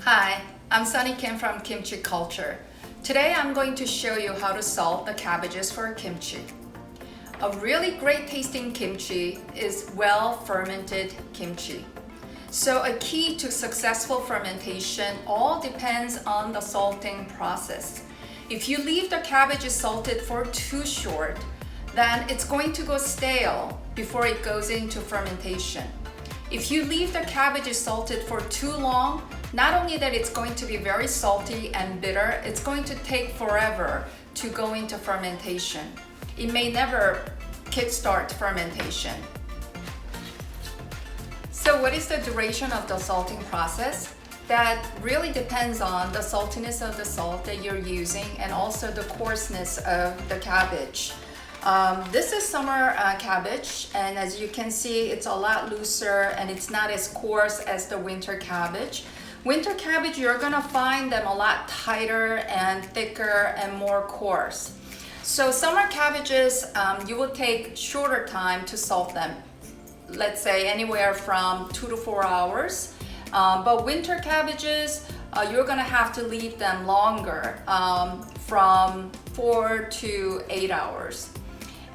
Hi, I'm Sunny Kim from Kimchi Culture. Today I'm going to show you how to salt the cabbages for kimchi. A really great tasting kimchi is well fermented kimchi. So a key to successful fermentation all depends on the salting process. If you leave the cabbages salted for too short, then it's going to go stale before it goes into fermentation. If you leave the cabbages salted for too long, not only that it's going to be very salty and bitter, it's going to take forever to go into fermentation. It may never kickstart fermentation. So what is the duration of the salting process? That really depends on the saltiness of the salt that you're using and also the coarseness of the cabbage. This is summer cabbage, and as you can see, it's a lot looser and it's not as coarse as the winter cabbage. Winter cabbage, you're gonna find them a lot tighter and thicker and more coarse. So summer cabbages, you will take shorter time to salt them. Let's say anywhere from 2 to 4 hours. But winter cabbages, you're gonna have to leave them longer, from 4 to 8 hours.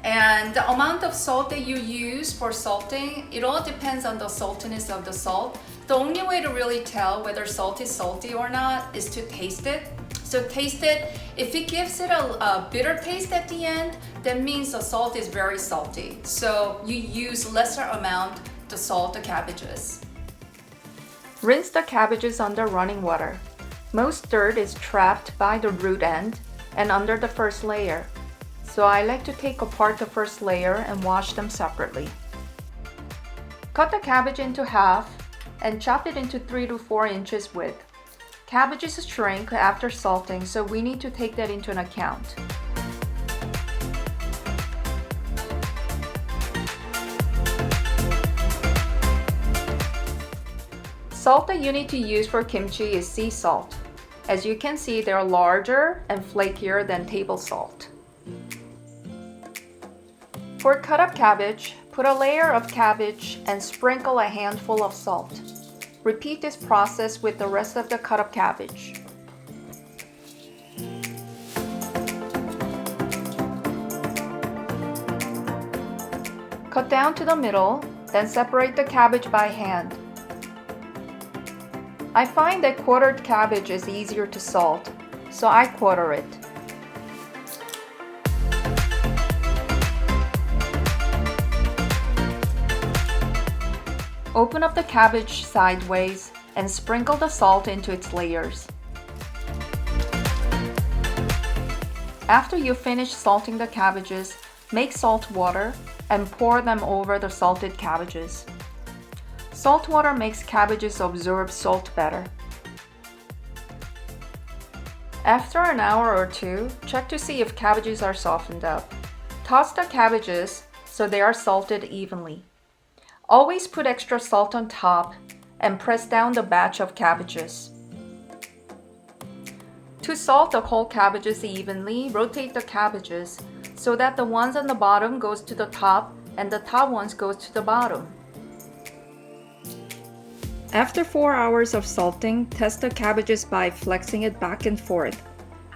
And the amount of salt that you use for salting, it all depends on the saltiness of the salt. The only way to really tell whether salt is salty or not is to taste it. So taste it. If it gives it a bitter taste at the end, that means the salt is very salty. So you use lesser amount to salt the cabbages. Rinse the cabbages under running water. Most dirt is trapped by the root end and under the first layer. So I like to take apart the first layer and wash them separately. Cut the cabbage into half and chop it into 3 to 4 inches width. Cabbages shrink after salting, so we need to take that into account. Salt that you need to use for kimchi is sea salt. As you can see, they're larger and flakier than table salt. For cut up cabbage, put a layer of cabbage and sprinkle a handful of salt. Repeat this process with the rest of the cut up cabbage. Cut down to the middle, then separate the cabbage by hand. I find that quartered cabbage is easier to salt, so I quarter it. Open up the cabbage sideways and sprinkle the salt into its layers. After you finish salting the cabbages, make salt water and pour them over the salted cabbages. Salt water makes cabbages absorb salt better. After an hour or two, check to see if cabbages are softened up. Toss the cabbages so they are salted evenly. Always put extra salt on top and press down the batch of cabbages. To salt the whole cabbages evenly, rotate the cabbages so that the ones on the bottom goes to the top and the top ones goes to the bottom. After 4 hours of salting, test the cabbages by flexing it back and forth.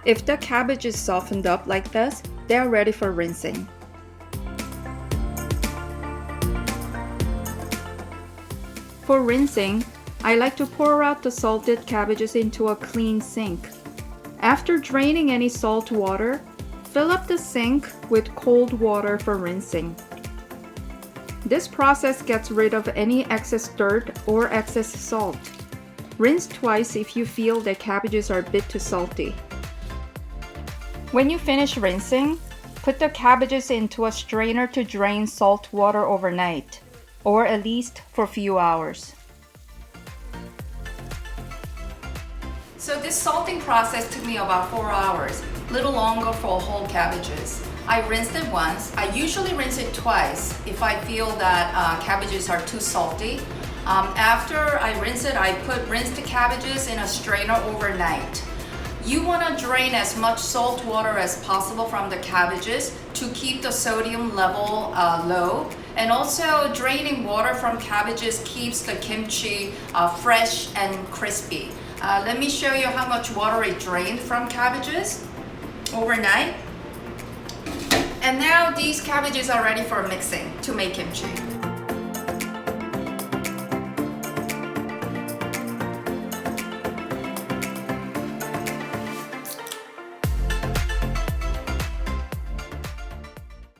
If the cabbage is softened up like this, they are ready for rinsing. For rinsing, I like to pour out the salted cabbages into a clean sink. After draining any salt water, fill up the sink with cold water for rinsing. This process gets rid of any excess dirt or excess salt. Rinse twice if you feel that cabbages are a bit too salty. When you finish rinsing, put the cabbages into a strainer to drain salt water overnight, or at least for a few hours. So this salting process took me about 4 hours, a little longer for whole cabbages. I rinsed it once. I usually rinse it twice if I feel that cabbages are too salty. After I rinse it, I put rinsed cabbages in a strainer overnight. You want to drain as much salt water as possible from the cabbages to keep the sodium level low. And also draining water from cabbages keeps the kimchi fresh and crispy. Let me show you how much water it drained from cabbages overnight. And now these cabbages are ready for mixing to make kimchi.